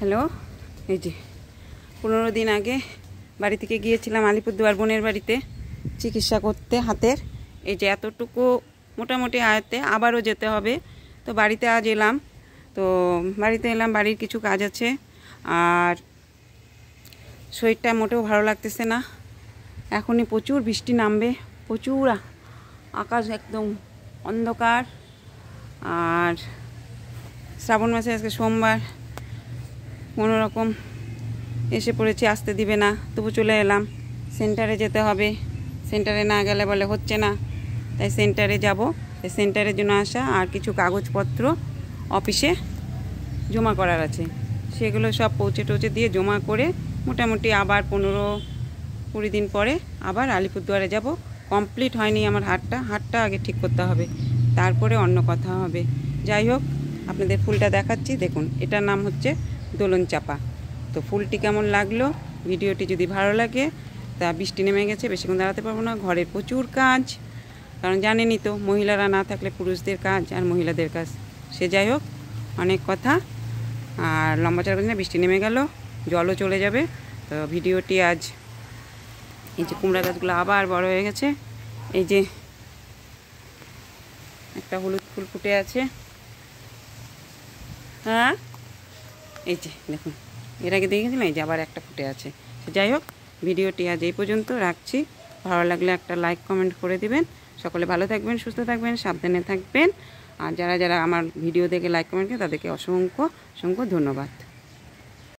Hello, এই যে 15 দিন আগে বাড়ি থেকে গিয়েছিলাম আলিপুরদুয়ার বোনের বাড়িতে চিকিৎসা করতে হাতের। এই যে এতটুকু মোটামুটি আয়তে আবারও যেতে হবে। তো বাড়িতে আজ এলাম, তো বাড়িতে এলাম, বাড়ির কিছু কাজ আছে। আর শরীরটা মোটেও ভালো লাগতেছে না। এখনই প্রচুর বৃষ্টি নামবে, প্রচুর আকাশ একদম অন্ধকার। আর শ্রাবণ মাসে আজকে সোমবার, কোনোরকম এসে পড়েছি, আসতে দিবে না, তবু চলে এলাম। সেন্টারে যেতে হবে, সেন্টারে না গেলে বলে হচ্ছে না, তাই সেন্টারে যাব। তাই সেন্টারের জন্য আসা, আর কিছু কাগজপত্র অফিসে জমা করার আছে, সেগুলো সব পৌঁছে দিয়ে জমা করে মোটামুটি আবার 15-20 দিন পরে আবার আলিপুরদুয়ারে যাব। কমপ্লিট হয়নি আমার হাটটা আগে ঠিক করতে হবে, তারপরে অন্য কথা হবে। যাই হোক, আপনাদের ফুলটা দেখাচ্ছি, দেখুন। এটার নাম হচ্ছে দোলন চাপা। তো ফুলটি কেমন লাগলো, ভিডিওটি যদি ভালো লাগে, তা বৃষ্টি নেমে গেছে, বেশিক্ষণ দাঁড়াতে পারবো না, ঘরের প্রচুর কাজ, কারণ জানেনই তো মহিলারা না থাকলে পুরুষদের কাজ আর মহিলাদের কাজ। সে যাই হোক, অনেক কথা আর লম্বা চড়া না, বৃষ্টি নেমে গেল, জলও চলে যাবে। তো ভিডিওটি আজ, এই যে কুমড়া গাছগুলো আবার বড় হয়ে গেছে, এই যে একটা হলুদ ফুল ফুটে আছে, হ্যাঁ এই যে দেখুন, এর আগে দেখেছিলাম, এই যে আবার একটা ফুটে আছে। যাই হোক, ভিডিওটি আজ এই পর্যন্ত রাখছি। ভালো লাগলে একটা লাইক কমেন্ট করে দিবেন। সকলে ভালো থাকবেন, সুস্থ থাকবেন, সাবধানে থাকবেন। আর যারা আমার ভিডিও দেখে লাইক কমেন্ট করে তাদেরকে অসংখ্য ধন্যবাদ।